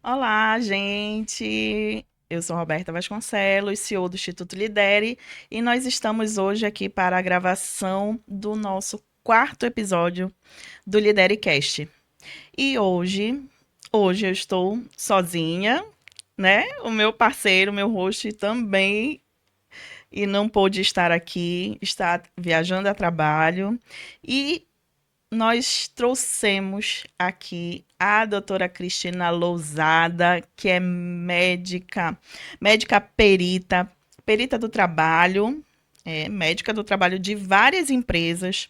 Olá, gente! Eu sou Roberta Vasconcelos, CEO do Instituto Lidere, e nós estamos hoje aqui para a gravação do nosso quarto episódio do LidereCast. E hoje eu estou sozinha, né? O meu parceiro, meu host também, e não pôde estar aqui, está viajando a trabalho. E nós trouxemos aqui a doutora Cristina Lousada, que é médica perita, perita do trabalho, médica do trabalho de várias empresas.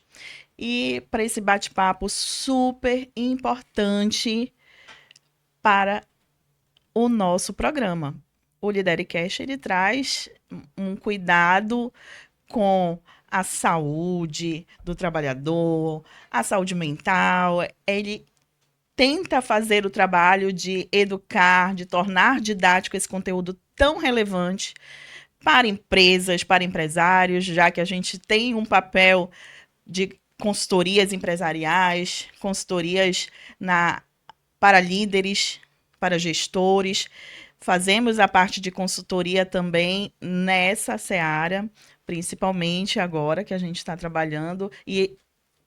E para esse bate-papo super importante para o nosso programa. O Lidercast ele traz um cuidado com a saúde do trabalhador, a saúde mental. Ele tenta fazer o trabalho de educar, de tornar didático esse conteúdo tão relevante para empresas, para empresários, já que a gente tem um papel de consultorias empresariais, consultorias na, para líderes, para gestores. Fazemos a parte de consultoria também nessa seara, principalmente agora que a gente está trabalhando e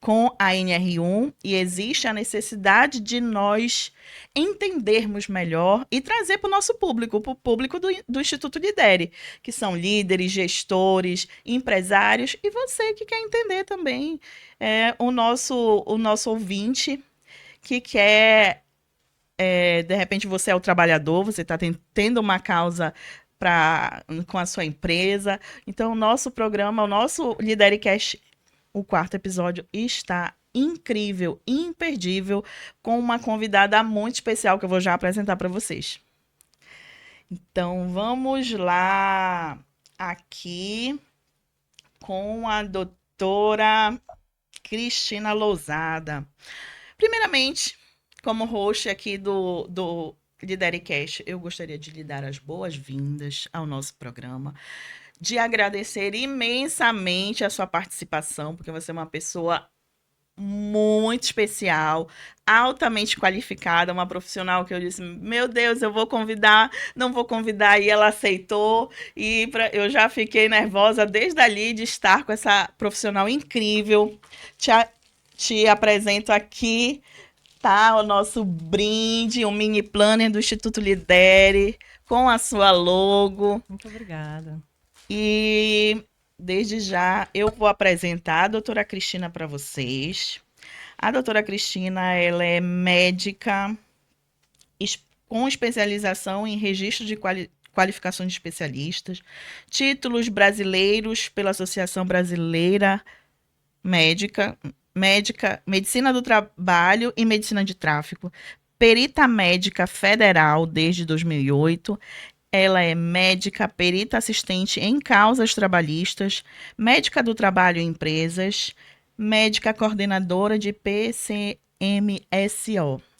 com a NR1 e existe a necessidade de nós entendermos melhor e trazer para o nosso público, para o público do Instituto Lidere, que são líderes, gestores, empresários e você que quer entender também o nosso ouvinte que quer de repente você é o trabalhador, você está tendo uma causa com a sua empresa. Então, o nosso programa, o nosso Lidercast, o quarto episódio, está incrível, imperdível, com uma convidada muito especial que eu vou já apresentar para vocês. Então, vamos lá, aqui com a doutora Cristina Lousada. Primeiramente, como host aqui do Lidercast, eu gostaria de lhe dar as boas-vindas ao nosso programa, de agradecer imensamente a sua participação, porque você é uma pessoa muito especial, altamente qualificada, uma profissional que eu disse, meu Deus, eu vou convidar, não vou convidar, e ela aceitou, e eu já fiquei nervosa desde ali de estar com essa profissional incrível. Te, te apresento aqui, tá, o nosso brinde, um mini planner do Instituto Lidere, com a sua logo. Muito obrigada. E desde já eu vou apresentar a doutora Cristina para vocês. A doutora Cristina, ela é médica com especialização em registro de qualificações de especialistas, títulos brasileiros pela Associação Brasileira Medicina do Trabalho e Medicina de Tráfico, perita médica federal desde 2008. Ela é médica, perita assistente em causas trabalhistas, médica do trabalho em empresas, médica coordenadora de PCMSO.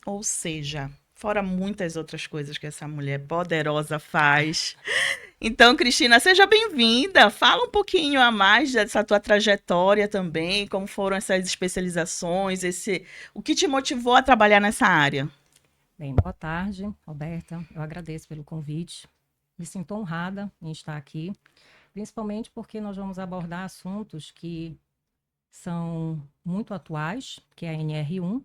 Ou seja, fora muitas outras coisas que essa mulher poderosa faz. Então, Cristina, seja bem-vinda. Fala um pouquinho a mais dessa tua trajetória também, como foram essas especializações, o que te motivou a trabalhar nessa área. Bem, boa tarde, Roberta. Eu agradeço pelo convite. Me sinto honrada em estar aqui, principalmente porque nós vamos abordar assuntos que são muito atuais, que é a NR1,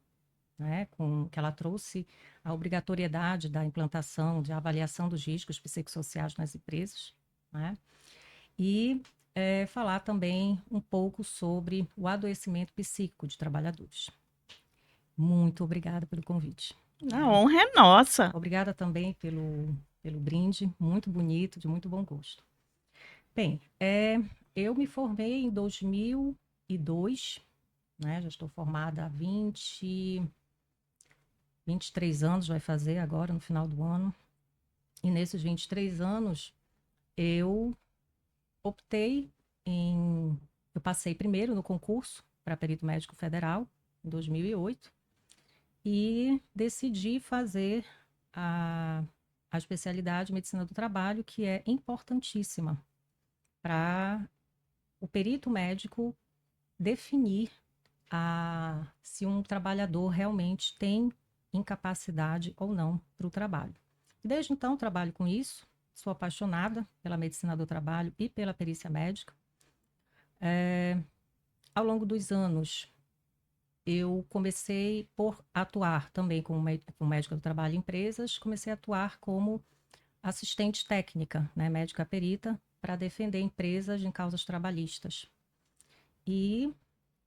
né, que ela trouxe a obrigatoriedade da implantação de avaliação dos riscos psicossociais nas empresas, né, e falar também um pouco sobre o adoecimento psíquico de trabalhadores. Muito obrigada pelo convite. A honra é nossa. Obrigada também pelo brinde, muito bonito, de muito bom gosto. Bem, eu me formei em 2002, né? Já estou formada há 23 anos, vai fazer agora no final do ano. E nesses 23 anos, eu optei eu passei primeiro no concurso para perito médico federal, em 2008, e decidi fazer a especialidade de medicina do trabalho, que é importantíssima para o perito médico definir se um trabalhador realmente tem incapacidade ou não para o trabalho. Desde então, trabalho com isso. Sou apaixonada pela medicina do trabalho e pela perícia médica. Ao longo dos anos, eu comecei por atuar também como médica do trabalho em empresas, comecei a atuar como assistente técnica, né, médica perita, para defender empresas em causas trabalhistas. E,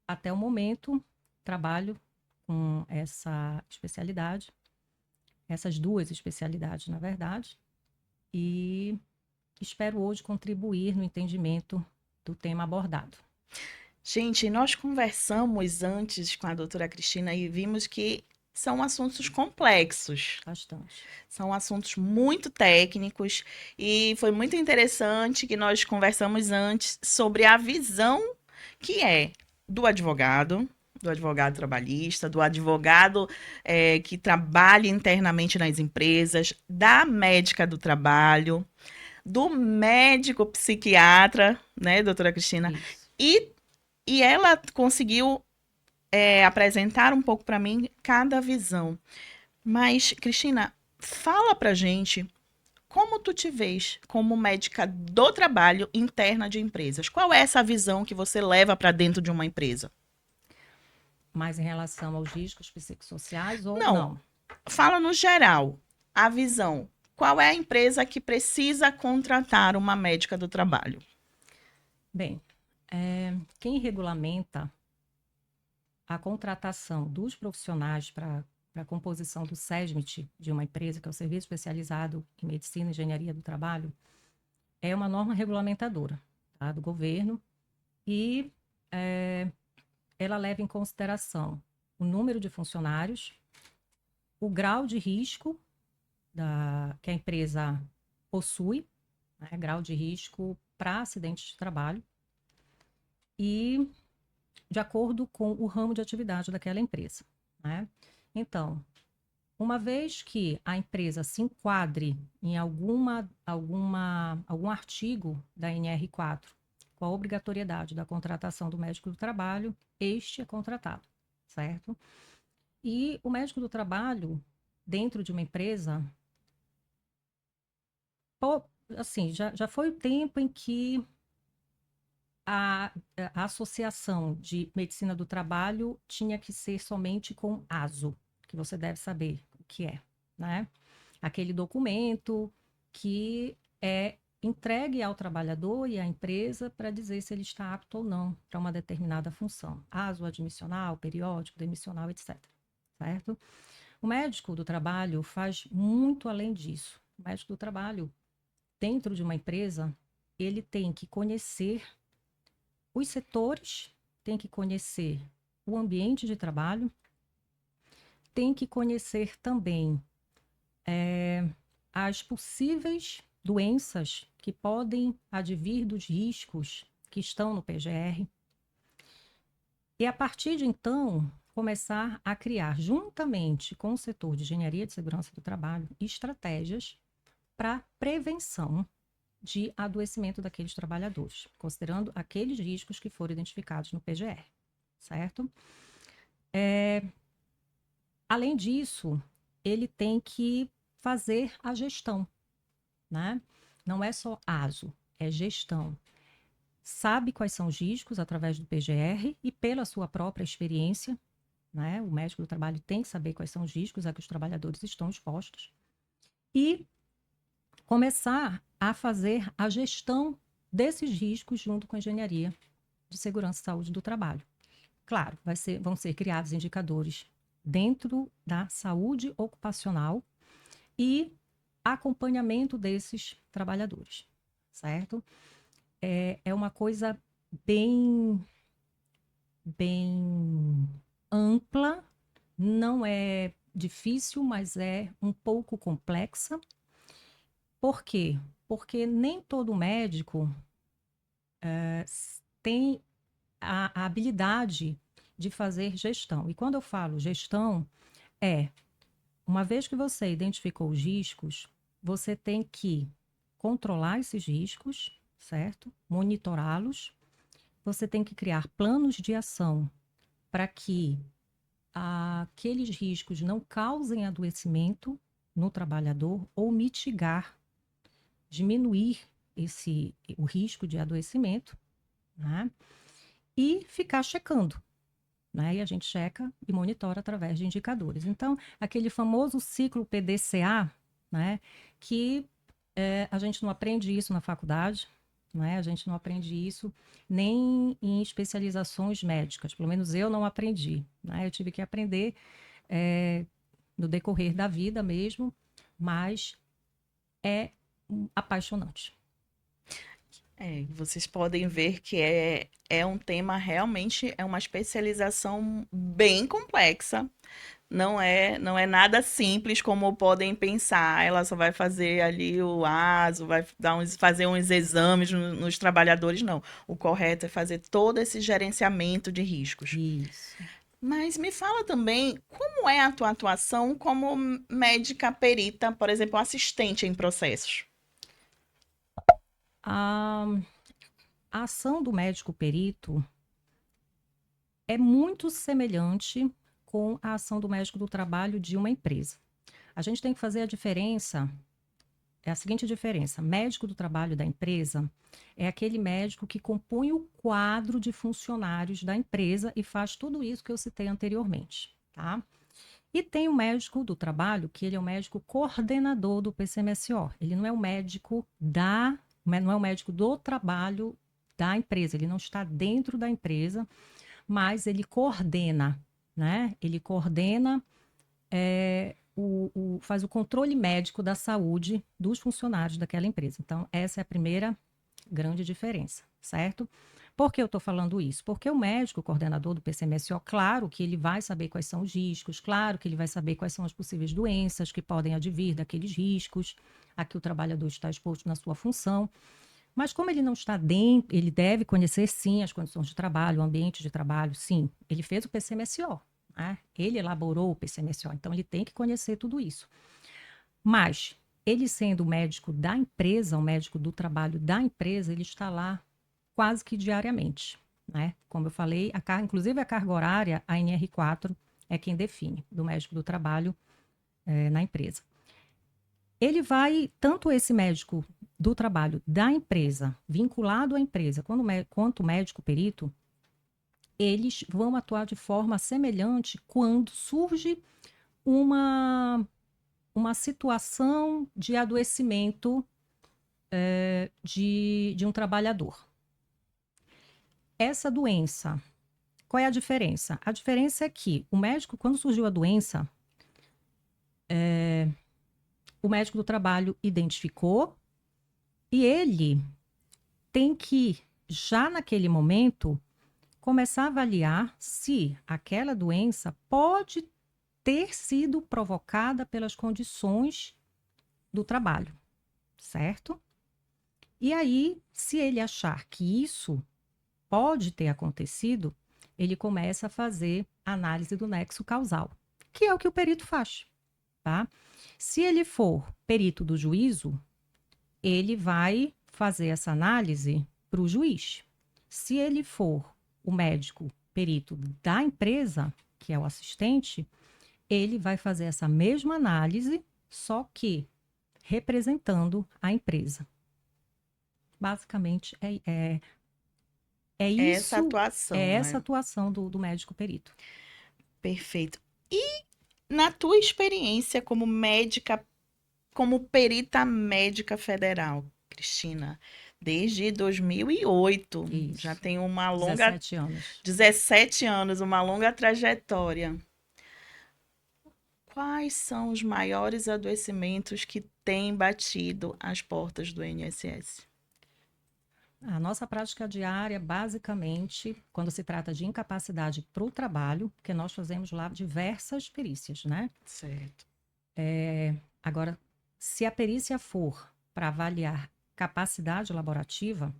até o momento, trabalho com essa especialidade, essas duas especialidades, na verdade, e espero hoje contribuir no entendimento do tema abordado. Gente, nós conversamos antes com a doutora Cristina e vimos que são assuntos complexos. Bastante. São assuntos muito técnicos e foi muito interessante que nós conversamos antes sobre a visão que é do advogado trabalhista, do advogado que trabalha internamente nas empresas, da médica do trabalho, do médico psiquiatra, né, doutora Cristina? Isso. E, e ela conseguiu apresentar um pouco para mim cada visão. Mas, Cristina, fala pra gente como tu te vês como médica do trabalho interna de empresas. Qual é essa visão que você leva para dentro de uma empresa? Mas em relação aos riscos psicossociais ou Não, não? fala no geral, a visão. Qual é a empresa que precisa contratar uma médica do trabalho? Bem, quem regulamenta a contratação dos profissionais para a composição do SESMIT de uma empresa, que é o Serviço Especializado em Medicina e Engenharia do Trabalho, é uma norma regulamentadora, tá, do governo, e ela leva em consideração o número de funcionários, o grau de risco que a empresa possui, né, grau de risco para acidentes de trabalho, e de acordo com o ramo de atividade daquela empresa, né? Então, uma vez que a empresa se enquadre em algum artigo da NR4 com a obrigatoriedade da contratação do médico do trabalho, este é contratado, certo? E o médico do trabalho, dentro de uma empresa, assim, já foi o tempo em que a associação de medicina do trabalho tinha que ser somente com ASO, que você deve saber o que é, né? Aquele documento que é entregue ao trabalhador e à empresa para dizer se ele está apto ou não para uma determinada função. ASO admissional, periódico, demissional, etc. Certo? O médico do trabalho faz muito além disso. O médico do trabalho, dentro de uma empresa, ele tem que conhecer os setores, tem que conhecer o ambiente de trabalho, tem que conhecer também as possíveis doenças que podem advir dos riscos que estão no PGR. E a partir de então, começar a criar, juntamente com o setor de engenharia de segurança do trabalho, estratégias para prevenção de adoecimento daqueles trabalhadores, considerando aqueles riscos que foram identificados no PGR, certo? Além disso, ele tem que fazer a gestão, né? Não é só ASO, é gestão. Sabe quais são os riscos através do PGR e pela sua própria experiência, né? O médico do trabalho tem que saber quais são os riscos a que os trabalhadores estão expostos e começar a fazer a gestão desses riscos junto com a engenharia de segurança e saúde do trabalho. Claro, vão ser criados indicadores dentro da saúde ocupacional e acompanhamento desses trabalhadores, certo? É uma coisa bem ampla, não é difícil, mas é um pouco complexa. Por quê? Porque nem todo médico tem a habilidade de fazer gestão. E quando eu falo gestão, uma vez que você identificou os riscos, você tem que controlar esses riscos, certo? Monitorá-los. Você tem que criar planos de ação para que aqueles riscos não causem adoecimento no trabalhador ou mitigar, diminuir o risco de adoecimento, né? E ficar checando, né? E a gente checa e monitora através de indicadores. Então, aquele famoso ciclo PDCA, né? Que a gente não aprende isso na faculdade, né? A gente não aprende isso nem em especializações médicas. Pelo menos eu não aprendi, né? Eu tive que aprender no decorrer da vida mesmo, mas é apaixonante. Vocês podem ver que é um tema realmente, é uma especialização bem complexa. Não é nada simples como podem pensar. Ela só vai fazer ali o ASO, vai fazer uns exames nos trabalhadores, não. O correto é fazer todo esse gerenciamento de riscos. Isso. Mas me fala também como é a tua atuação como médica perita, por exemplo, assistente em processos. A, a ação do médico perito é muito semelhante com a ação do médico do trabalho de uma empresa. A gente tem que fazer a diferença, é a seguinte diferença: médico do trabalho da empresa é aquele médico que compõe o quadro de funcionários da empresa e faz tudo isso que eu citei anteriormente, tá? E tem o médico do trabalho, que ele é o médico coordenador do PCMSO. Ele não é o médico não é o médico do trabalho da empresa, ele não está dentro da empresa, mas ele coordena, né? Ele coordena, faz o controle médico da saúde dos funcionários daquela empresa. Então, essa é a primeira grande diferença, certo? Por que eu estou falando isso? Porque o médico coordenador do PCMSO, claro que ele vai saber quais são os riscos, claro que ele vai saber quais são as possíveis doenças que podem advir daqueles riscos a que o trabalhador está exposto na sua função. Mas como ele não está dentro, ele deve conhecer sim as condições de trabalho, o ambiente de trabalho, sim. Ele fez o PCMSO, né? Ele elaborou o PCMSO, então ele tem que conhecer tudo isso. Mas ele sendo o médico da empresa, o médico do trabalho da empresa, ele está lá quase que diariamente, né? Como eu falei, inclusive a carga horária, a NR4 é quem define, do médico do trabalho na empresa. Ele vai, tanto esse médico do trabalho da empresa, vinculado à empresa, quanto o médico perito, eles vão atuar de forma semelhante quando surge uma situação de adoecimento de um trabalhador. Essa doença, qual é a diferença? A diferença é que o médico, quando surgiu a doença, o médico do trabalho identificou e ele tem que, já naquele momento, começar a avaliar se aquela doença pode ter sido provocada pelas condições do trabalho, certo? E aí, se ele achar que isso pode ter acontecido, ele começa a fazer análise do nexo causal, que é o que o perito faz, tá? Se ele for perito do juízo, ele vai fazer essa análise para o juiz. Se ele for o médico perito da empresa, que é o assistente, ele vai fazer essa mesma análise, só que representando a empresa. Basicamente, Essa isso, é atuação, essa né? atuação do médico perito. Perfeito. E na tua experiência como médica, como perita médica federal, Cristina, desde 2008, já Isso. tem uma longa 17 anos. 17 anos, uma longa trajetória. Quais são os maiores adoecimentos que têm batido as portas do INSS? A nossa prática diária, basicamente, quando se trata de incapacidade para o trabalho, porque nós fazemos lá diversas perícias, né? Certo. Agora, se a perícia for para avaliar capacidade laborativa,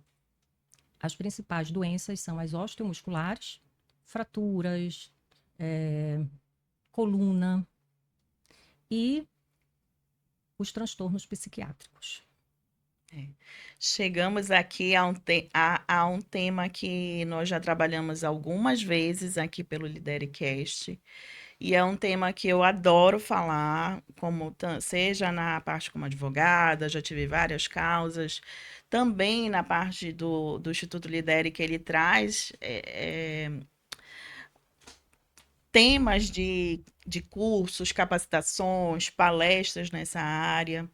as principais doenças são as osteomusculares, fraturas, coluna e os transtornos psiquiátricos. Chegamos aqui a um tema que nós já trabalhamos algumas vezes aqui pelo Lidercast, E é um tema que eu adoro falar, seja na parte como advogada, já tive várias causas, também na parte do Instituto Lidere, que ele traz temas de cursos, capacitações, palestras nessa área.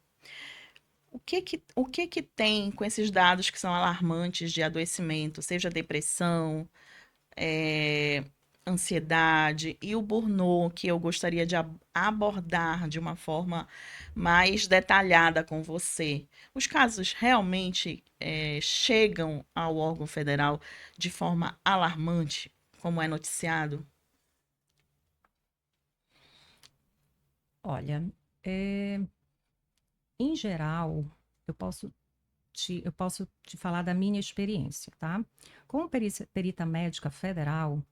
O que que tem com esses dados que são alarmantes de adoecimento, seja depressão, eh, ansiedade e o burnout, que eu gostaria de abordar de uma forma mais detalhada com você? Os casos realmente chegam ao órgão federal de forma alarmante, como é noticiado? Olha, em geral, eu posso eu posso te falar da minha experiência, tá? Como perita médica federal,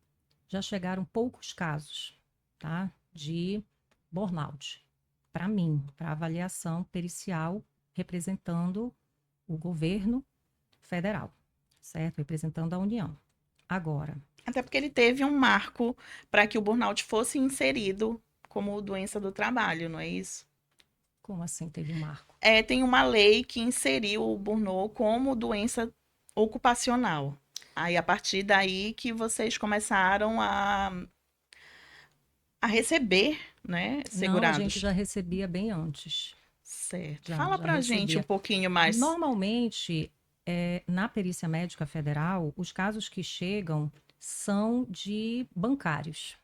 já chegaram poucos casos, tá? De burnout. Para mim, para avaliação pericial, representando o governo federal, certo? Representando a União. Agora, Até porque ele teve um marco para que o burnout fosse inserido como doença do trabalho, não é isso? como assim teve um marco? Tem uma lei que inseriu o burnout como doença ocupacional. Aí, a partir daí que vocês começaram a receber, né, Não, a gente segurados. já recebia bem antes. Certo. Já, Fala já pra gente um recebia. pouquinho mais. Normalmente, na perícia médica federal, os casos que chegam são de bancários,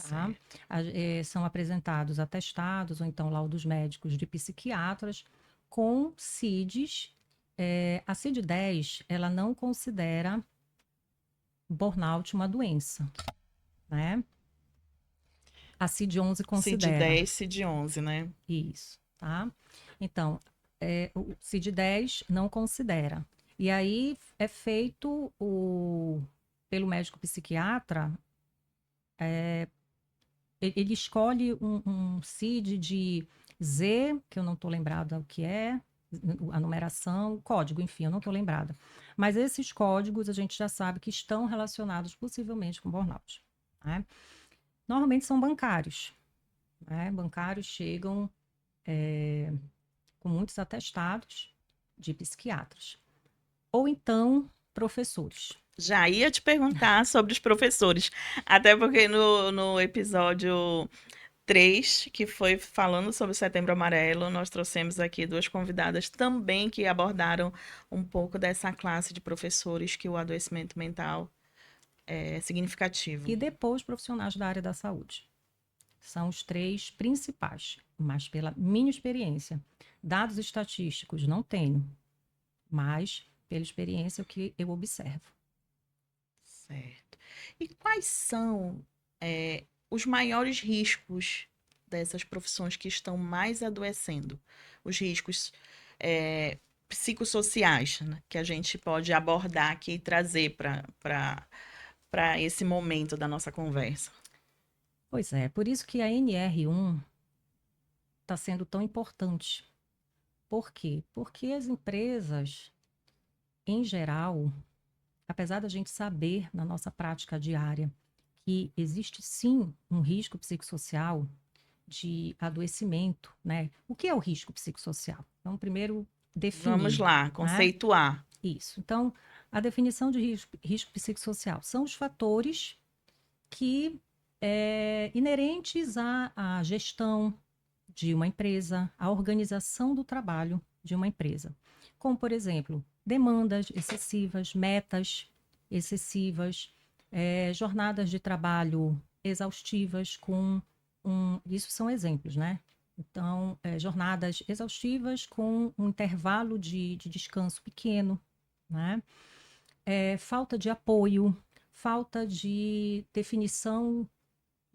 tá? Certo. São apresentados atestados ou então laudos médicos de psiquiatras com CIDs. A CID-10, ela não considera burnout uma doença, né? A CID-11 considera. CID-10, CID-11, né? Isso, tá? Então, o CID-10 não considera. E aí é feito pelo médico psiquiatra, ele escolhe um CID de Z, que eu não estou lembrada o que é, a numeração, o código, enfim, eu não estou lembrada. Mas esses códigos a gente já sabe que estão relacionados possivelmente com burnout, né? Normalmente são bancários, né? Bancários chegam com muitos atestados de psiquiatras. Ou então, professores. Já ia te perguntar sobre os professores. Até porque no episódio 3, que foi falando sobre o Setembro Amarelo, nós trouxemos aqui duas convidadas também que abordaram um pouco dessa classe de professores que o adoecimento mental é significativo. E depois, profissionais da área da saúde. São os três principais, mas pela minha experiência. Dados estatísticos não tenho, mas pela experiência o que eu observo. Certo. E quais são os maiores riscos dessas profissões que estão mais adoecendo? Os riscos psicossociais, né, que a gente pode abordar aqui e trazer para esse momento da nossa conversa. Pois é, por isso que a NR1 está sendo tão importante. Por quê? Porque as empresas, em geral, apesar da gente saber na nossa prática diária que existe sim um risco psicossocial de adoecimento, né? O que é o risco psicossocial? Então, primeiro Vamos definir, lá, né? conceituar. Isso. Então, a definição de risco psicossocial são os fatores que inerentes à gestão de uma empresa, à organização do trabalho de uma empresa. Como, por exemplo, demandas excessivas, metas excessivas, jornadas de trabalho exaustivas isso são exemplos, né? Então, jornadas exaustivas com um intervalo de descanso pequeno, né? Falta de apoio, falta de definição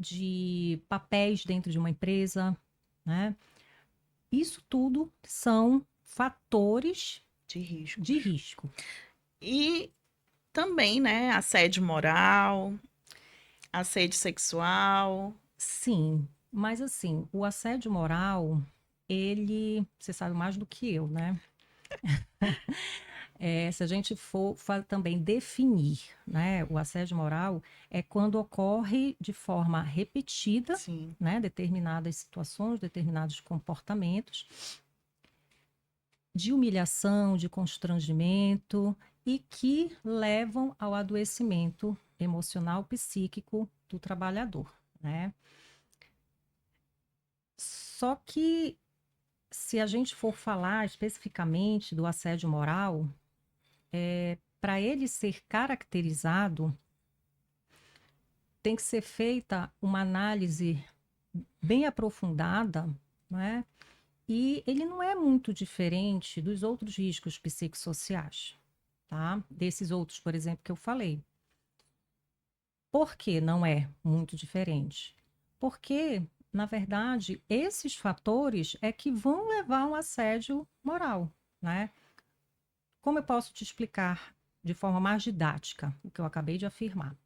de papéis dentro de uma empresa, né? Isso tudo são fatores De risco. de risco. E também, né, assédio moral, assédio sexual. Sim, mas assim, o assédio moral, você sabe mais do que eu, né? Se a gente for também definir, né, o assédio moral, é quando ocorre de forma repetida, Sim. né, determinadas situações, determinados comportamentos de humilhação, de constrangimento e que levam ao adoecimento emocional, psíquico do trabalhador, né? Só que se a gente for falar especificamente do assédio moral, para ele ser caracterizado, tem que ser feita uma análise bem aprofundada, né? E ele não é muito diferente dos outros riscos psicossociais, tá? Desses outros, por exemplo, que eu falei. Por que não é muito diferente? Porque, na verdade, esses fatores é que vão levar ao assédio moral, né? Como eu posso te explicar de forma mais didática o que eu acabei de afirmar?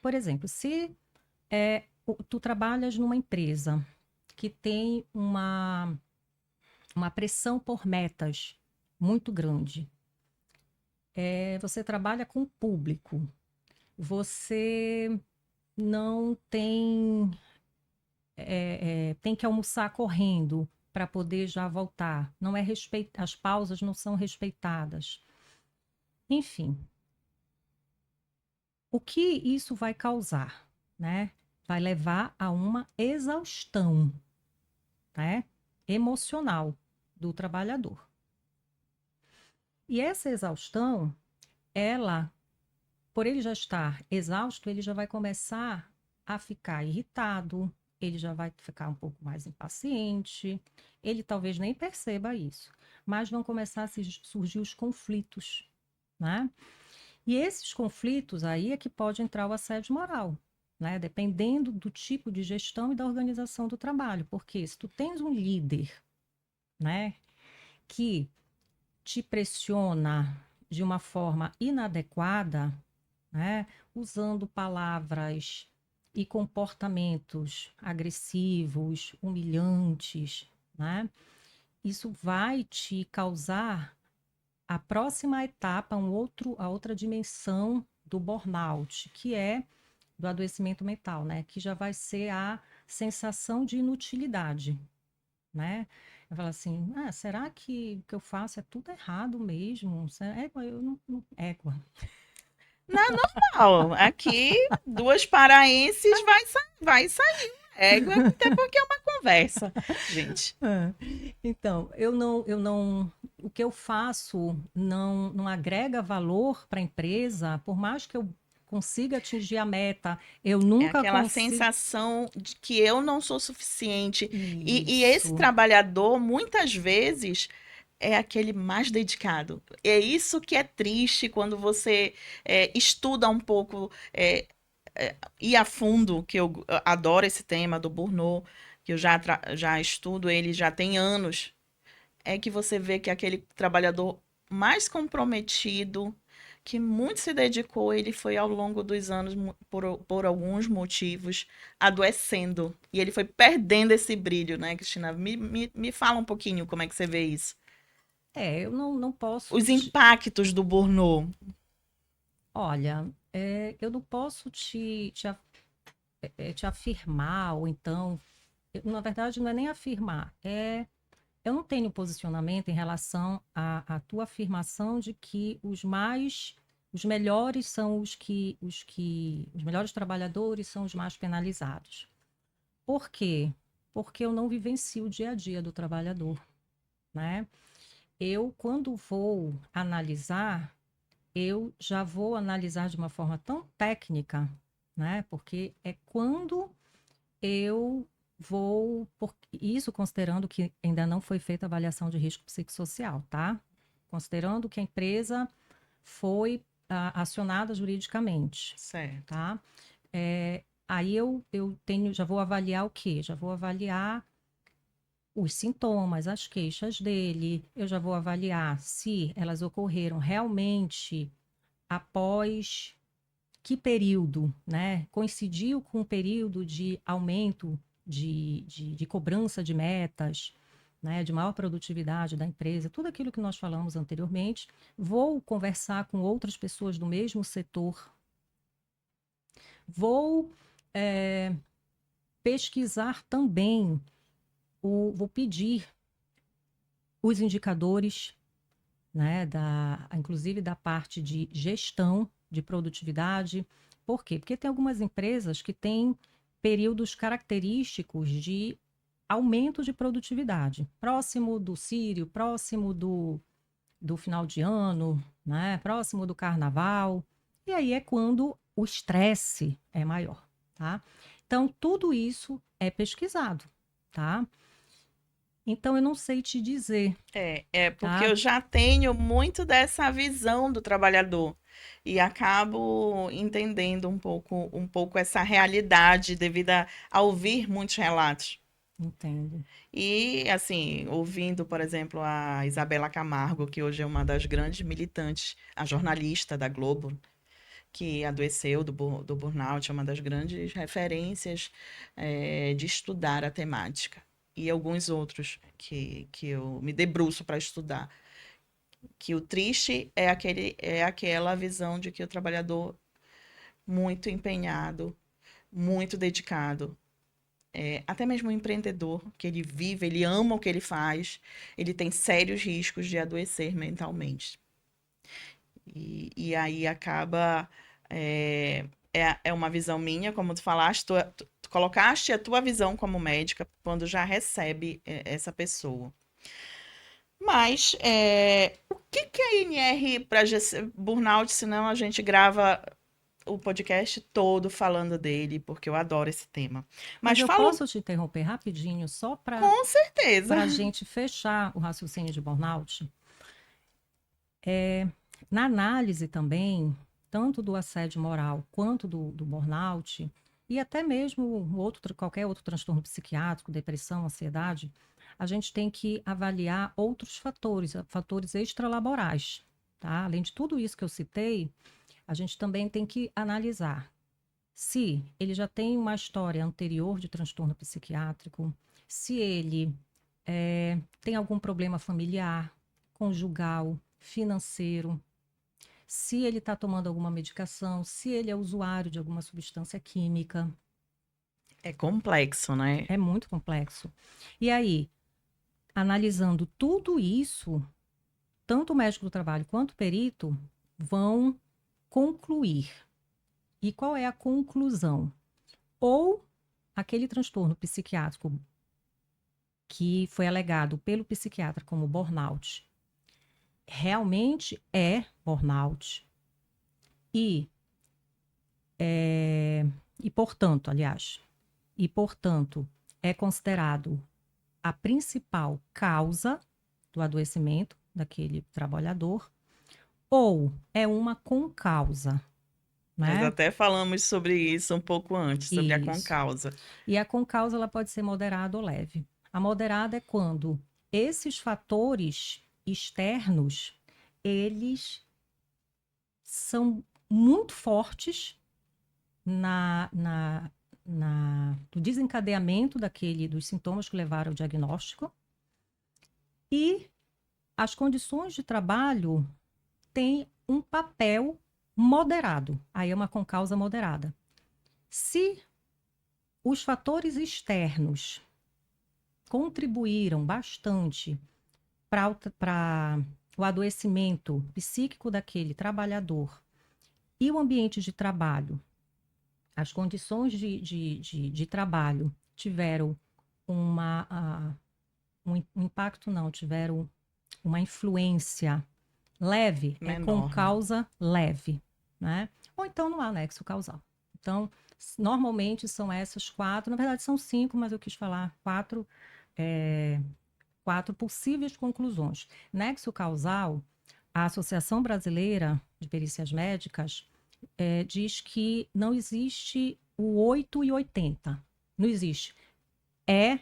Por exemplo, se tu trabalhas numa empresa que tem uma pressão por metas muito grande, você trabalha com o público, você não tem, tem que almoçar correndo para poder já voltar, não é as pausas não são respeitadas. Enfim, o que isso vai causar, né? Vai levar a uma exaustão, né, emocional do trabalhador. E essa exaustão, ela, por ele já estar exausto, ele já vai começar a ficar irritado, ele já vai ficar um pouco mais impaciente, ele talvez nem perceba isso, mas vão começar a surgir os conflitos, né? E esses conflitos aí é que pode entrar o assédio moral, né? Dependendo do tipo de gestão e da organização do trabalho, porque se tu tens um líder, né, que te pressiona de uma forma inadequada, né, usando palavras e comportamentos agressivos, humilhantes, né, isso vai te causar a próxima etapa, a outra dimensão do burnout, que é do adoecimento mental, né, que já vai ser a sensação de inutilidade, né? Eu falo assim, será que o que eu faço é tudo errado mesmo? Égua, eu não... Égua. Não é normal. Aqui, duas paraenses vai sair égua, até porque é uma conversa, gente. É. Então, o que eu faço não agrega valor para a empresa, por mais que eu consiga atingir a meta, eu É nunca aquela consigo. sensação de que eu não sou suficiente. E esse Isso. trabalhador, muitas vezes, é aquele mais dedicado. É isso que é triste quando você estuda um pouco, ir a fundo, que eu adoro esse tema do burnout, que eu já estudo ele já tem anos. É que você vê que aquele trabalhador mais comprometido, que muito se dedicou, ele foi ao longo dos anos, por alguns motivos, adoecendo. E ele foi perdendo esse brilho, né, Cristina? Me fala um pouquinho como é que você vê isso. Eu não posso Os impactos do burnout. olha, eu não posso te afirmar, ou então, na verdade, não é nem afirmar, eu não tenho posicionamento em relação à tua afirmação de que os melhores são os melhores trabalhadores são os mais penalizados. Por quê? Porque eu não vivencio o dia a dia do trabalhador, né? Eu, quando vou analisar, eu já vou analisar de uma forma tão técnica, né? Porque é quando eu vou, isso considerando que ainda não foi feita a avaliação de risco psicossocial, tá? Considerando que a empresa foi acionada juridicamente, Certo. tá? Aí já vou avaliar o quê? Já vou avaliar os sintomas, as queixas dele, eu já vou avaliar se elas ocorreram realmente após que período, né? Coincidiu com o período de aumento de cobrança de metas, né, de maior produtividade da empresa, tudo aquilo que nós falamos anteriormente. Vou conversar com outras pessoas do mesmo setor. Vou pesquisar também, vou pedir os indicadores, né, inclusive da parte de gestão de produtividade. Por quê? Porque tem algumas empresas que têm períodos característicos de aumento de produtividade, próximo do Círio, próximo do final de ano, né, próximo do carnaval, e aí é quando o estresse é maior, tá? Então, tudo isso é pesquisado, tá? Então, eu não sei te dizer, É porque tá? eu já tenho muito dessa visão do trabalhador e acabo entendendo um pouco essa realidade devido a ouvir muitos relatos. Entendo. E, assim, ouvindo, por exemplo, a Isabela Camargo, que hoje é uma das grandes militantes, a jornalista da Globo, que adoeceu do burnout, é uma das grandes referências de estudar a temática. E alguns outros que eu me debruço para estudar. Que o triste é aquela visão de que o trabalhador muito empenhado, muito dedicado, até mesmo o empreendedor, que ele vive, ele ama o que ele faz, ele tem sérios riscos de adoecer mentalmente. E aí acaba. É uma visão minha, como tu falaste, tu colocaste a tua visão como médica quando já recebe essa pessoa. Mas o que que é INR para burnout, senão a gente grava o podcast todo falando dele, porque eu adoro esse tema. Mas Mas eu fala posso te interromper rapidinho, só para com certeza. a gente fechar o raciocínio de burnout? Na análise também, tanto do assédio moral quanto do burnout, e até mesmo qualquer outro transtorno psiquiátrico, depressão, ansiedade, a gente tem que avaliar outros fatores, fatores extralaborais, tá? Além de tudo isso que eu citei, a gente também tem que analisar se ele já tem uma história anterior de transtorno psiquiátrico, se ele tem algum problema familiar, conjugal, financeiro, se ele está tomando alguma medicação, se ele é usuário de alguma substância química. É complexo, né? É muito complexo. E aí, analisando tudo isso, tanto o médico do trabalho quanto o perito vão concluir. E qual é a conclusão? Ou aquele transtorno psiquiátrico que foi alegado pelo psiquiatra como burnout realmente é burnout e, portanto, é considerado a principal causa do adoecimento daquele trabalhador, ou é uma concausa, Nós né? até falamos sobre isso um pouco antes, sobre a Isso. concausa. E a concausa ela pode ser moderada ou leve. A moderada é quando esses fatores externos, eles são muito fortes no desencadeamento dos sintomas que levaram ao diagnóstico, e as condições de trabalho têm um papel moderado. Aí é uma concausa moderada. Se os fatores externos contribuíram bastante para o adoecimento psíquico daquele trabalhador e o ambiente de trabalho, as condições de trabalho tiveram um impacto, não, tiveram uma influência leve, é com Menor, né? causa leve, né? Ou então não há nexo causal. Então, normalmente são essas quatro, na verdade são cinco, mas eu quis falar quatro possíveis conclusões. Nexo causal, a Associação Brasileira de Perícias Médicas diz que não existe o 8 e 80. Não existe. É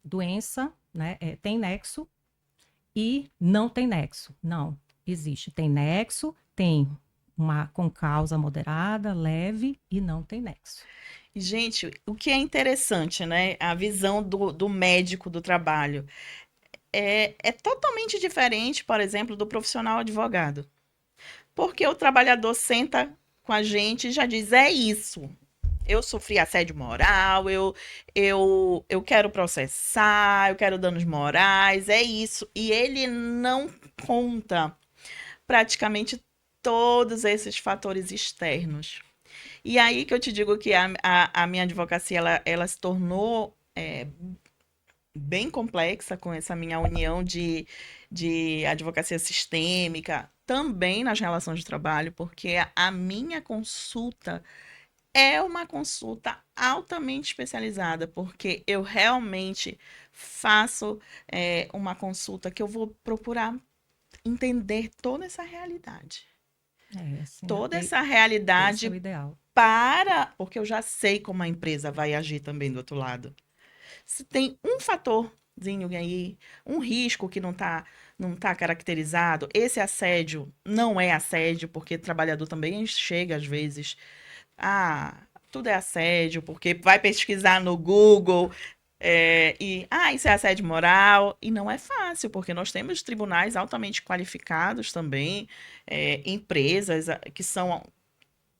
doença, né? Tem nexo e não tem nexo. Não, existe. Tem nexo, tem uma concausa moderada, leve e não tem nexo. Gente, o que é interessante, né? A visão do médico do trabalho. é totalmente diferente, por exemplo, do profissional advogado. Porque o trabalhador senta com a gente e já diz: é isso. Eu sofri assédio moral, eu quero processar, eu quero danos morais, é isso. E ele não conta praticamente todos esses fatores externos. E aí que eu te digo que a minha advocacia ela se tornou bem complexa com essa minha união de advocacia sistêmica, também nas relações de trabalho, porque a minha consulta é uma consulta altamente especializada, porque eu realmente faço uma consulta que eu vou procurar entender toda essa realidade. Assim, Toda essa esse é o realidade ideal. porque eu já sei como a empresa vai agir também do outro lado. Se tem um fatorzinho aí, um risco que não tá caracterizado, esse assédio não é assédio, porque trabalhador também chega às vezes, ah, tudo é assédio, porque vai pesquisar no Google, isso é assédio moral, e não é fácil, porque nós temos tribunais altamente qualificados também, empresas que são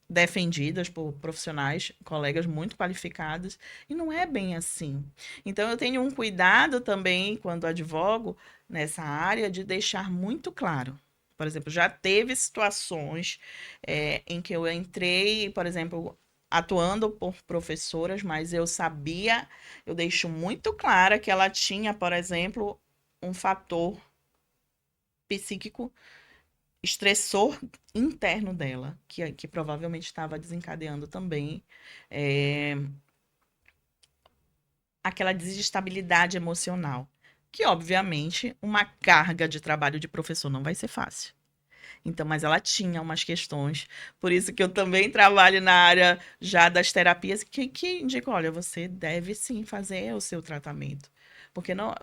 defendidas por profissionais, colegas muito qualificados, e não é bem assim. Então, eu tenho um cuidado também, quando advogo nessa área, de deixar muito claro. Por exemplo, já teve situações em que eu entrei, por exemplo, atuando por professoras, mas eu sabia, eu deixo muito clara que ela tinha, por exemplo, um fator psíquico estressor interno dela, que provavelmente estava desencadeando também é, aquela desestabilidade emocional. Que, obviamente, uma carga de trabalho de professor não vai ser fácil. Então, mas ela tinha umas questões. Por isso que eu também trabalho na área já das terapias, que indico, olha, você deve sim fazer o seu tratamento. Porque não,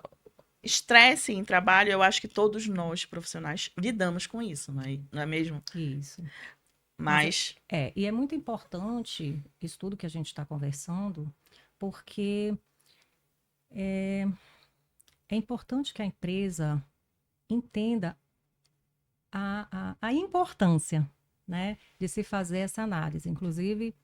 estresse em trabalho, eu acho que todos nós, profissionais, lidamos com isso, não é mesmo? Isso. Mas Mas e é muito importante isso tudo que a gente está conversando, porque é importante que a empresa entenda a importância, né, de se fazer essa análise, inclusive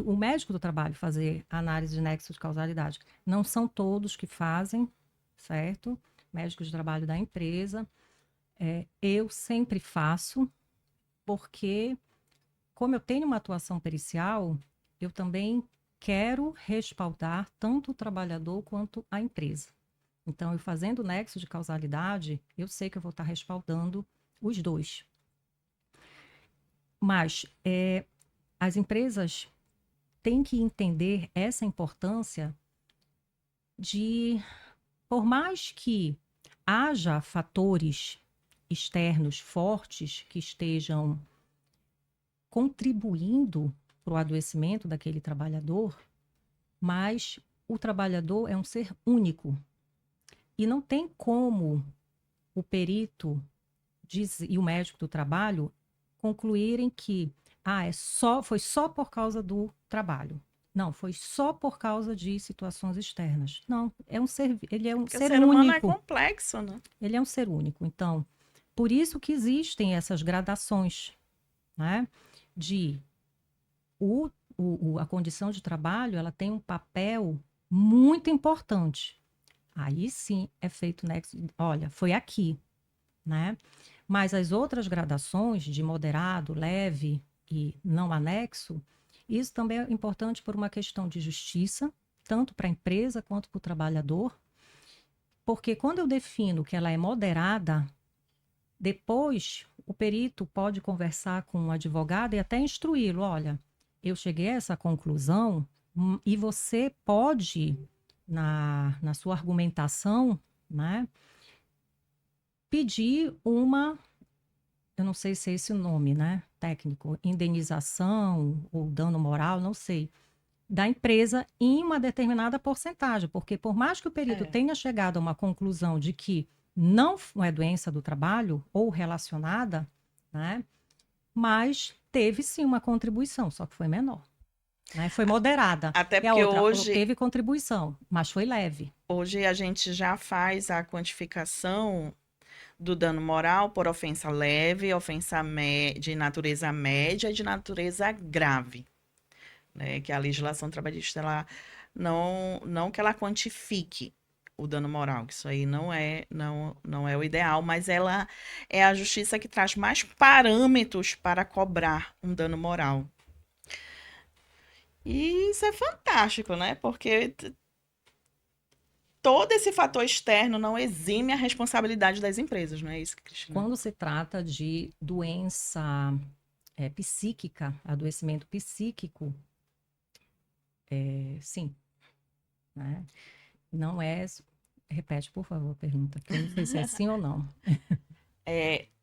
o médico do trabalho fazer a análise de nexo de causalidade. Não são todos que fazem, certo? Médico de trabalho da empresa. Eu sempre faço, porque como eu tenho uma atuação pericial, eu também quero respaldar tanto o trabalhador quanto a empresa. Então, eu fazendo o nexo de causalidade, eu sei que eu vou estar respaldando os dois. Mas as empresas têm que entender essa importância de, por mais que haja fatores externos fortes que estejam contribuindo para o adoecimento daquele trabalhador, mas o trabalhador é um ser único. E não tem como o perito e o médico do trabalho concluírem que foi só por causa do trabalho. Não, foi só por causa de situações externas. Não, ele é um porque o ser ser humano é único. complexo, né? Ele é um ser único. Então, por isso que existem essas gradações, né? De a condição de trabalho, ela tem um papel muito importante. Aí sim é feito nexo. Olha, foi aqui, né? Mas as outras gradações de moderado, leve e não anexo, isso também é importante por uma questão de justiça, tanto para a empresa quanto para o trabalhador, porque quando eu defino que ela é moderada, depois o perito pode conversar com o advogado e até instruí-lo, olha, eu cheguei a essa conclusão e você pode, na sua argumentação, né, pedir eu não sei se é esse o nome, né, técnico, indenização ou dano moral, não sei, da empresa em uma determinada porcentagem, porque por mais que o perito tenha chegado a uma conclusão de que não é doença do trabalho ou relacionada, né, mas teve sim uma contribuição, só que foi menor. né? Foi moderada. Até E a porque outra hoje, teve contribuição, mas foi leve. hoje a gente já faz a quantificação do dano moral por ofensa leve, de natureza média e de natureza grave, né? Que a legislação trabalhista, ela não que ela quantifique o dano moral, que isso aí não é o ideal, mas ela é a justiça que traz mais parâmetros para cobrar um dano moral. E isso é fantástico, né? Porque todo esse fator externo não exime a responsabilidade das empresas, não é isso, Cristina? Quando se trata de doença psíquica, adoecimento psíquico, sim, né? Não é. Repete, por favor, a pergunta, que eu não sei se é sim ou não.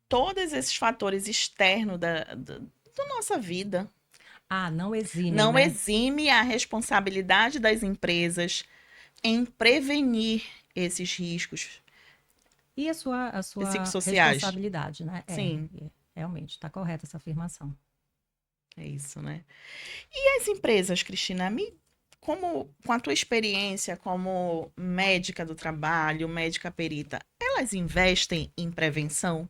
Todos esses fatores externos da nossa vida Ah, não eximem, não né? exime a responsabilidade das empresas em prevenir esses riscos E a sua psicossociais. responsabilidade, né? Sim, Realmente, está correta essa afirmação. é isso, né? E as empresas, Cristina, com a tua experiência como médica do trabalho, médica perita, elas investem em prevenção?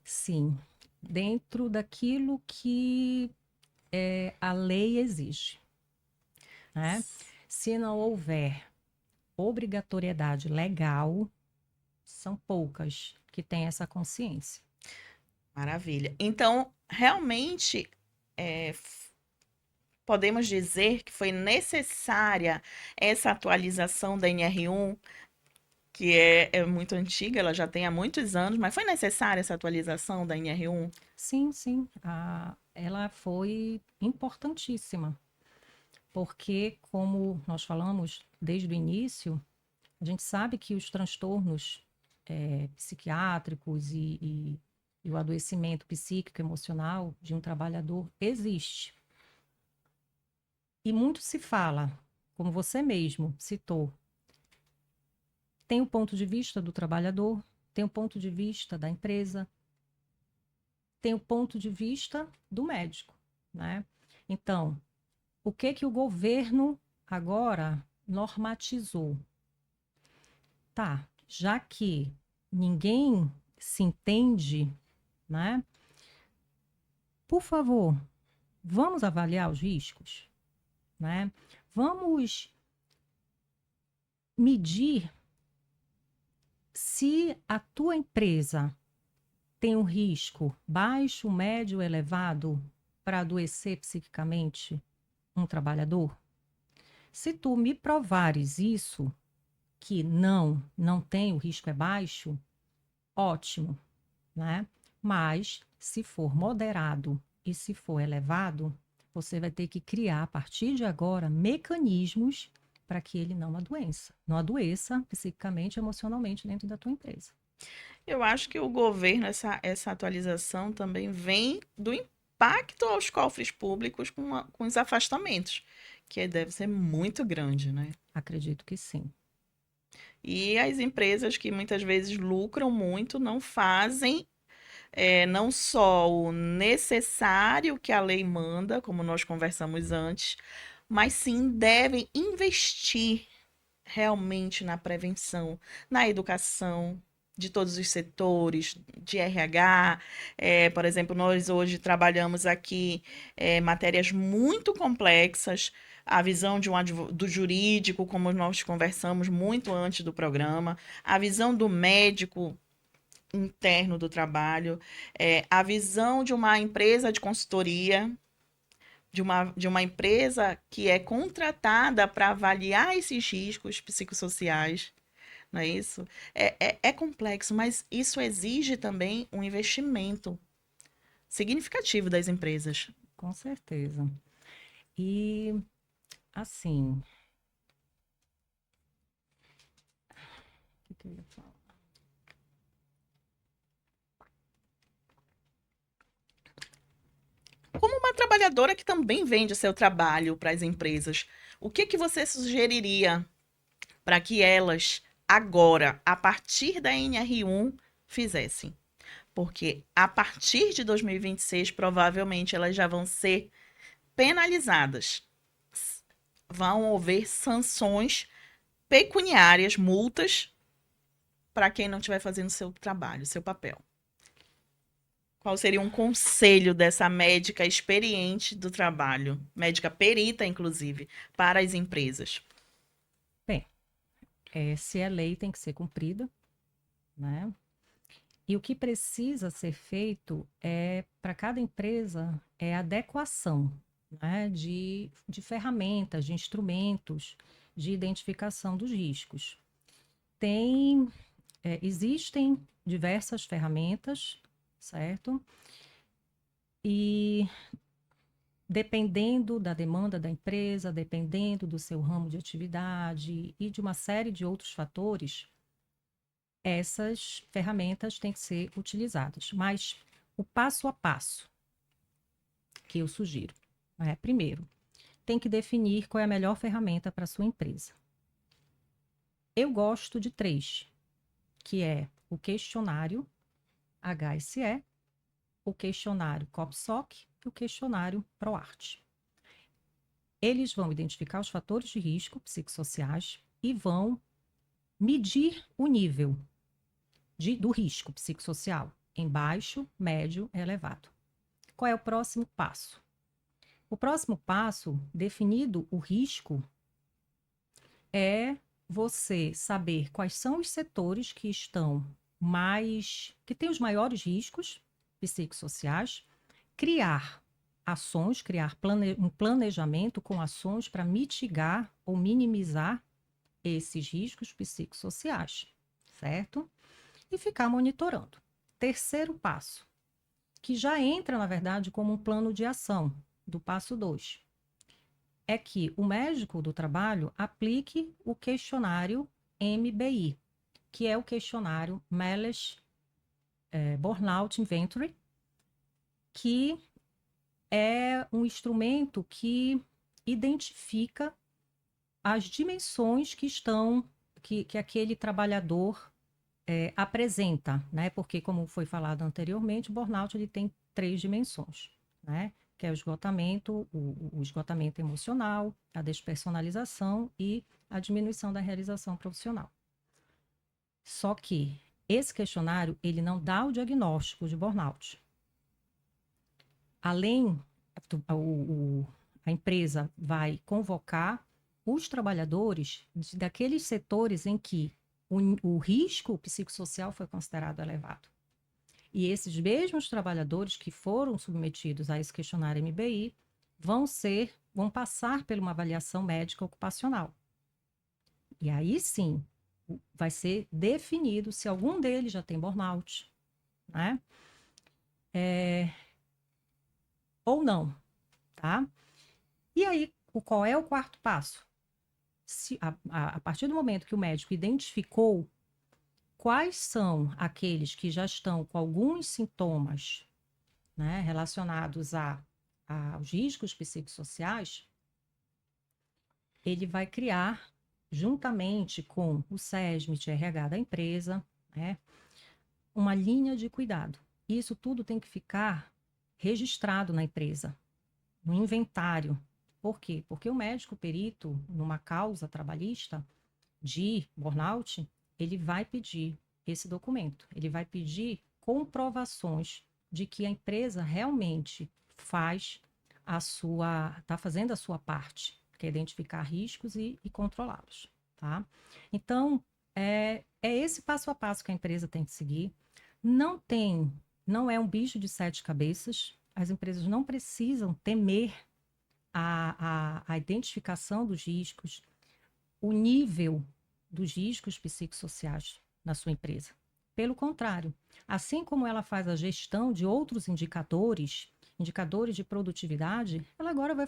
Sim, dentro daquilo que a lei exige, né? Se não houver obrigatoriedade legal, são poucas que têm essa consciência. Maravilha. Então, realmente, podemos dizer que foi necessária essa atualização da NR1, que é muito antiga, ela já tem há muitos anos, mas foi necessária essa atualização da NR1? Sim, sim, ela foi importantíssima, porque, como nós falamos desde o início, a gente sabe que os transtornos psiquiátricos e o adoecimento psíquico emocional de um trabalhador existe. E muito se fala, como você mesmo citou, tem o ponto de vista do trabalhador, tem o ponto de vista da empresa, tem o ponto de vista do médico, né? Então, o que o governo agora normatizou? Tá, já que ninguém se entende, né? Por favor, vamos avaliar os riscos, né? Vamos medir se a tua empresa tem um risco baixo, médio, elevado para adoecer psiquicamente um trabalhador. Se tu me provares isso, que não tem, o risco é baixo, ótimo, né? Mas se for moderado e se for elevado, você vai ter que criar a partir de agora mecanismos para que ele não adoeça psiquicamente, emocionalmente dentro da tua empresa. Eu acho que o governo, essa atualização também vem do impacto aos cofres públicos com os afastamentos, que deve ser muito grande, né? Acredito que sim. E as empresas que muitas vezes lucram muito não fazem não só o necessário que a lei manda, como nós conversamos antes, mas sim devem investir realmente na prevenção, na educação de todos os setores, de RH. Por exemplo, nós hoje trabalhamos aqui matérias muito complexas, a visão do jurídico, como nós conversamos muito antes do programa, a visão do médico interno do trabalho, a visão de uma empresa de consultoria, de uma empresa que é contratada para avaliar esses riscos psicossociais, não é isso? É complexo, mas isso exige também um investimento significativo das empresas. Com certeza. E, assim, o que eu ia falar? Como uma trabalhadora que também vende seu trabalho para as empresas, o que você sugeriria para que elas, agora, a partir da NR1, fizessem? Porque a partir de 2026, provavelmente elas já vão ser penalizadas. Vão haver sanções pecuniárias, multas, para quem não estiver fazendo seu trabalho, seu papel. Qual seria um conselho dessa médica experiente do trabalho, médica perita, inclusive, para as empresas? Bem, se é lei, tem que ser cumprida, né? E o que precisa ser feito para cada empresa, é adequação, né, de ferramentas, de instrumentos de identificação dos riscos. Existem diversas ferramentas, certo? E dependendo da demanda da empresa, dependendo do seu ramo de atividade e de uma série de outros fatores, essas ferramentas têm que ser utilizadas. Mas o passo a passo que eu sugiro é, primeiro, tem que definir qual é a melhor ferramenta para a sua empresa. Eu gosto de 3, que é o questionário HSE, o questionário COPSOC e o questionário PROART. Eles vão identificar os fatores de risco psicossociais e vão medir o nível do risco psicossocial em baixo, médio e elevado. Qual é o próximo passo? O próximo passo, definido o risco, é você saber quais são os setores que têm os maiores riscos psicossociais, criar ações, criar um planejamento com ações para mitigar ou minimizar esses riscos psicossociais, certo? E ficar monitorando. Terceiro passo, que já entra, na verdade, como um plano de ação do passo 2, é que o médico do trabalho aplique o questionário MBI, que é o questionário Mellish Burnout Inventory, que é um instrumento que identifica as dimensões que aquele trabalhador apresenta, né? Porque, como foi falado anteriormente, o burnout ele tem 3 dimensões, né? Que é o esgotamento, o esgotamento emocional, a despersonalização e a diminuição da realização profissional. Só que esse questionário, ele não dá o diagnóstico de burnout. Além, a empresa vai convocar os trabalhadores daqueles setores em que o risco psicossocial foi considerado elevado. E esses mesmos trabalhadores que foram submetidos a esse questionário MBI vão passar por uma avaliação médica ocupacional. E aí sim, vai ser definido se algum deles já tem burnout, né? Ou não, tá? E aí, qual é o quarto passo? A partir do momento que o médico identificou quais são aqueles que já estão com alguns sintomas, né, relacionados aos riscos psicossociais, ele vai criar, juntamente com o SESMIT RH da empresa, né, uma linha de cuidado. Isso tudo tem que ficar registrado na empresa, no inventário. Por quê? Porque o médico perito, numa causa trabalhista de burnout, ele vai pedir esse documento. Ele vai pedir comprovações de que a empresa realmente está fazendo a sua parte, que é identificar riscos e controlá-los, tá? Então, é esse passo a passo que a empresa tem que seguir. Não é um bicho de 7 cabeças. As empresas não precisam temer a identificação dos riscos, o nível dos riscos psicossociais na sua empresa. Pelo contrário, assim como ela faz a gestão de outros indicadores de produtividade, ela agora vai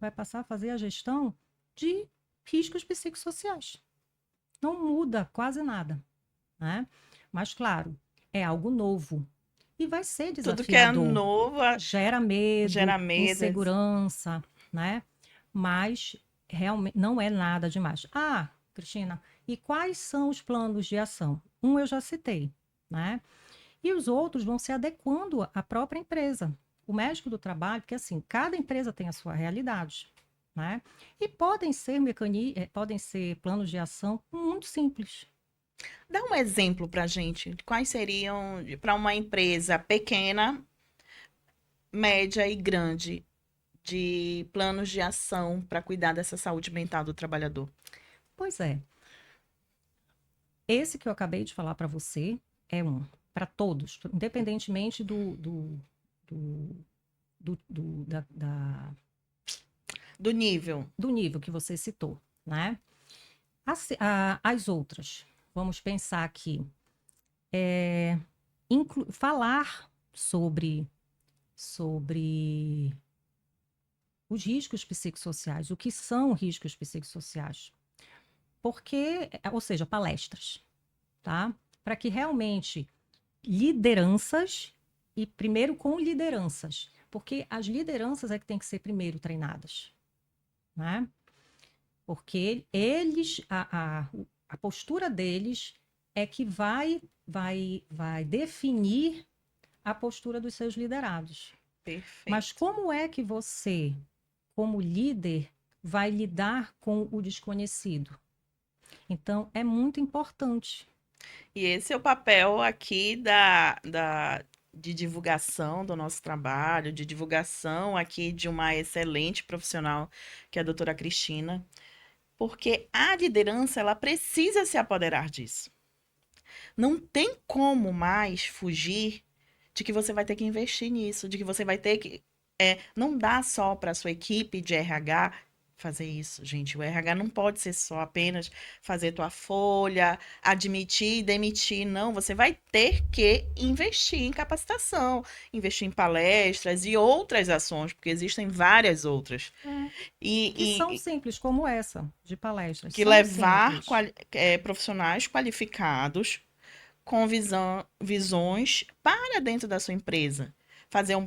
passar a fazer a gestão de riscos psicossociais. Não muda quase nada, né? Mas, claro, é algo novo e vai ser desafiador. Tudo que é novo gera medo, medo. insegurança, né? Mas realmente não é nada demais. Ah, Cristina, e quais são os planos de ação? Um eu já citei, né? E os outros vão se adequando à própria empresa. O médico do trabalho, porque assim, cada empresa tem a sua realidade, né? E podem ser planos de ação muito simples. Dá um exemplo para gente. Quais seriam para uma empresa pequena, média e grande de planos de ação para cuidar dessa saúde mental do trabalhador? Pois é, esse que eu acabei de falar para você é um, para todos, independentemente do, da Do nível. do nível que você citou, né? As outras, vamos pensar aqui, falar sobre os riscos psicossociais, o que são riscos psicossociais, porque, ou seja, palestras, tá? Para que realmente lideranças, e primeiro com lideranças, porque as lideranças é que tem que ser primeiro treinadas, né? Porque a postura deles é que vai definir a postura dos seus liderados. Mas Perfeito. como é que você, como líder, vai lidar com o desconhecido? Então, é muito importante. E esse é o papel aqui de divulgação do nosso trabalho, de divulgação aqui de uma excelente profissional, que é a doutora Cristina, porque a liderança, ela precisa se apoderar disso. Não tem como mais fugir de que você vai ter que investir nisso, de que você vai ter que. Não dá só para a sua equipe de RH fazer isso, gente. O RH não pode ser só apenas fazer tua folha, admitir e demitir. Não, você vai ter que investir em capacitação, investir em palestras e outras ações, porque existem várias outras. É, que E, são e simples, como essa, de palestras. que São levar simples. profissionais qualificados com visões para dentro da sua empresa. Fazer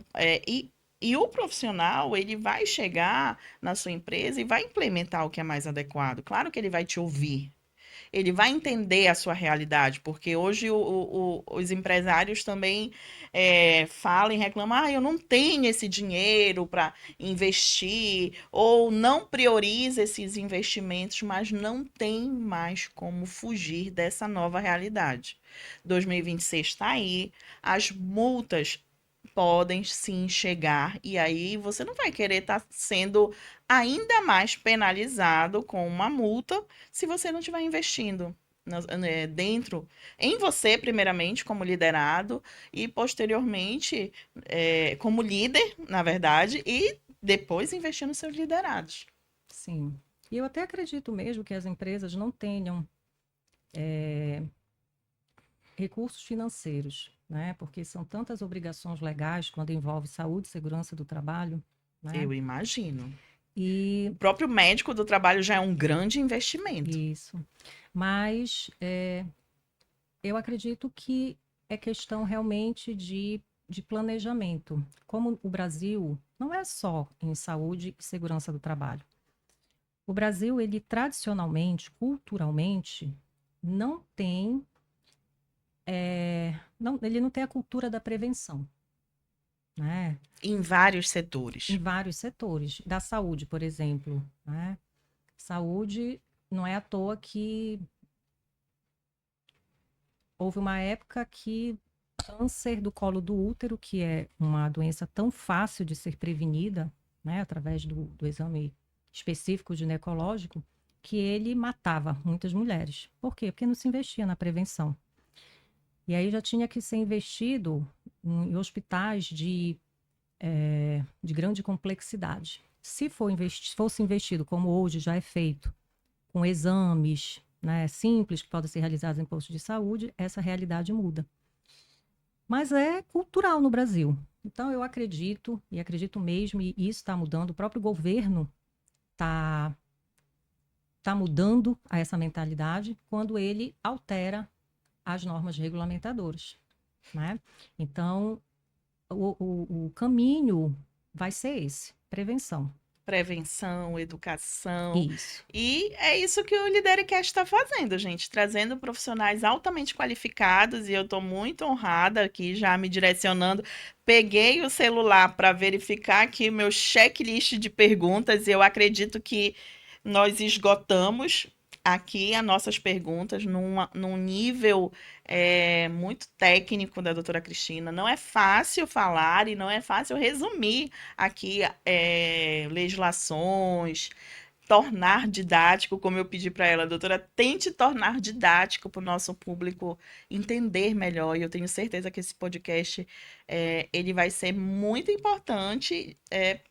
e o profissional, ele vai chegar na sua empresa e vai implementar o que é mais adequado. Claro que ele vai te ouvir. Ele vai entender a sua realidade, porque hoje os empresários também falam e reclamam: eu não tenho esse dinheiro para investir, ou não prioriza esses investimentos, mas não tem mais como fugir dessa nova realidade. 2026 está aí, as multas podem sim chegar, e aí você não vai querer estar sendo ainda mais penalizado com uma multa se você não estiver investindo dentro, em você, primeiramente, como liderado, e posteriormente, como líder, na verdade, e depois investir nos seus liderados. Sim. E eu até acredito mesmo que as empresas não tenham recursos financeiros, né? Porque são tantas obrigações legais quando envolve saúde e segurança do trabalho, né? Eu imagino. O E próprio médico do trabalho já é um grande investimento. isso. Mas eu acredito que é questão realmente de planejamento. Como o Brasil não é só em saúde e segurança do trabalho. O Brasil, ele tradicionalmente, culturalmente, não tem, ele não tem a cultura da prevenção, né? Em vários Em setores. vários setores. Da saúde, por exemplo, né? Saúde, não é à toa que houve uma época que câncer do colo do útero, que é uma doença tão fácil de ser prevenida, né, através do exame específico ginecológico, que ele matava muitas mulheres. Por quê? Porque não se investia na prevenção. E aí já tinha que ser investido em hospitais de grande complexidade. Se fosse investido, como hoje já é feito, com exames, né, simples que podem ser realizados em postos de saúde, essa realidade muda. Mas é cultural no Brasil. Então, eu acredito, e acredito mesmo, e isso está mudando, o próprio governo está mudando a essa mentalidade quando ele altera as normas regulamentadoras, né? Então, o caminho vai ser esse, prevenção. prevenção, educação. Isso. E é isso que o Lidercast está fazendo, gente, trazendo profissionais altamente qualificados, e eu estou muito honrada aqui, já me direcionando. Peguei o celular para verificar aqui meu checklist de perguntas, e eu acredito que nós esgotamos aqui as nossas perguntas num nível muito técnico da doutora Cristina. Não é fácil falar e não é fácil resumir aqui legislações, tornar didático, como eu pedi para ela, doutora, tente tornar didático para o nosso público entender melhor. E eu tenho certeza que esse podcast ele vai ser muito importante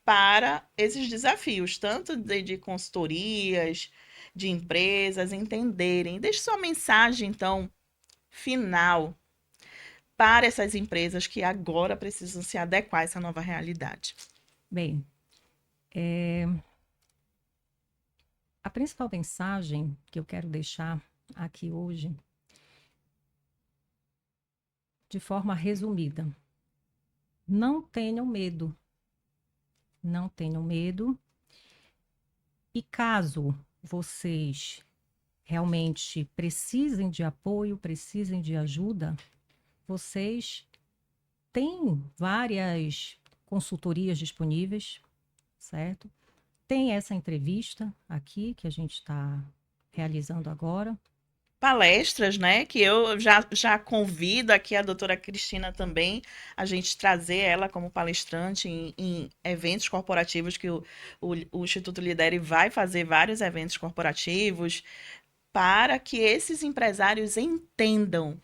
para esses desafios, tanto de consultorias, de empresas entenderem. Deixe sua mensagem, então, final para essas empresas que agora precisam se adequar a essa nova realidade. Bem, a principal mensagem que eu quero deixar aqui hoje, de forma resumida, não tenham medo. Não tenham medo. E caso vocês realmente precisem de apoio, precisem de ajuda, vocês têm várias consultorias disponíveis, certo? Tem essa entrevista aqui que a gente está realizando agora. Palestras, né? Que eu já convido aqui a doutora Cristina também, a gente trazer ela como palestrante em eventos corporativos, que o Instituto Lidere vai fazer vários eventos corporativos, para que esses empresários entendam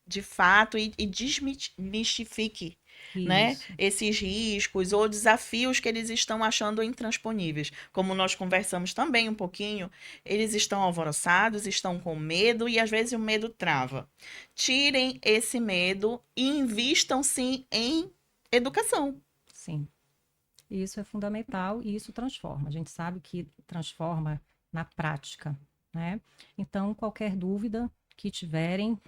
de fato e desmistifique, né, Isso, esses riscos ou desafios que eles estão achando intransponíveis. Como nós conversamos também um pouquinho, eles estão alvoroçados, estão com medo e às vezes o medo trava. Tirem esse medo e invistam sim em educação. sim. Isso é fundamental e isso transforma. A gente sabe que transforma na prática, né? Então, qualquer dúvida que tiverem,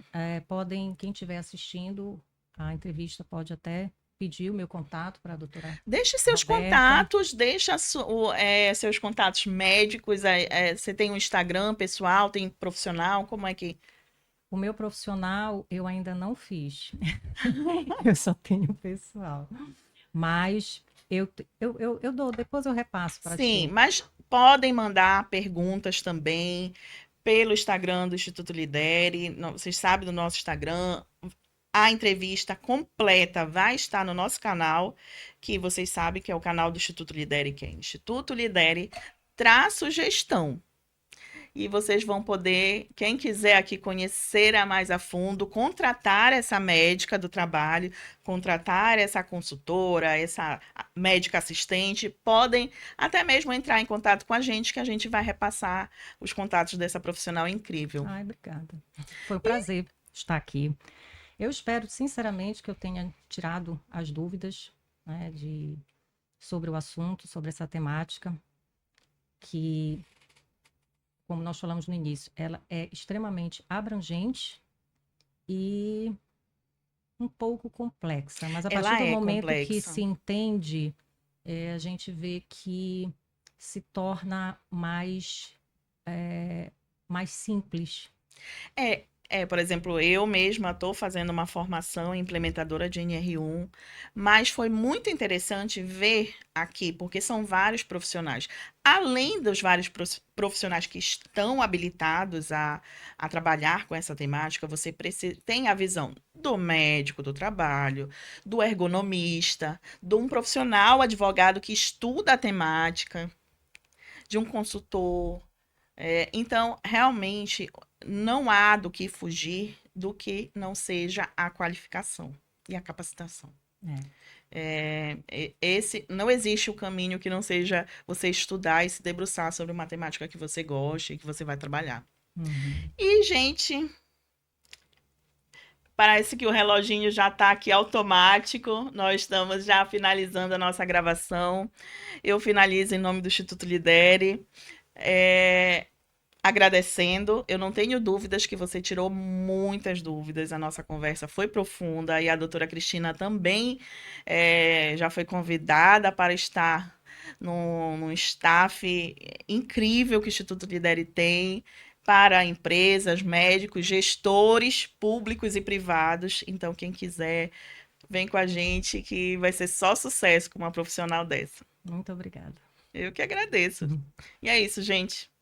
podem, quem estiver assistindo a entrevista pode até pedir o meu contato para a doutora Deixe seus Roberta. contatos, deixa seus contatos médicos. Você tem um Instagram pessoal, tem profissional, como é que. O meu profissional eu ainda não fiz. Eu só tenho pessoal. Mas eu dou, depois eu repasso para Sim, ti. mas podem mandar perguntas também pelo Instagram do Instituto Lidere. Vocês sabem do nosso Instagram. A entrevista completa vai estar no nosso canal, que vocês sabem que é o canal do Instituto Lidere, que é Instituto Lidere traço gestão. E vocês vão poder, quem quiser aqui conhecer a mais a fundo, contratar essa médica do trabalho, contratar essa consultora, essa médica assistente, podem até mesmo entrar em contato com a gente, que a gente vai repassar os contatos dessa profissional incrível. Ai, obrigada. Foi um prazer estar aqui. Eu espero, sinceramente, que eu tenha tirado as dúvidas, né, sobre o assunto, sobre essa temática, que, como nós falamos no início, ela é extremamente abrangente e um pouco complexa. Mas a partir Ela do é momento que complexa. se entende, a gente vê que se torna mais simples. Por exemplo, eu mesma estou fazendo uma formação implementadora de NR1, mas foi muito interessante ver aqui, porque são vários profissionais. Além dos vários profissionais que estão habilitados a trabalhar com essa temática, você tem a visão do médico do trabalho, do ergonomista, de um profissional advogado que estuda a temática, de um consultor. Então, realmente, não há do que fugir do que não seja a qualificação e a capacitação. É. Não existe o caminho que não seja você estudar e se debruçar sobre uma temática que você goste e que você vai trabalhar. Uhum. E, gente, parece que o reloginho já está aqui automático. Nós estamos já finalizando a nossa gravação. Eu finalizo em nome do Instituto Lidere. É, agradecendo. Eu não tenho dúvidas que você tirou muitas dúvidas. A nossa conversa foi profunda e a doutora Cristina também já foi convidada para estar num staff incrível que o Instituto Lidere tem para empresas, médicos, gestores públicos e privados. Então, quem quiser, vem com a gente que vai ser só sucesso com uma profissional dessa. Muito obrigada. Eu que agradeço. E é isso, gente.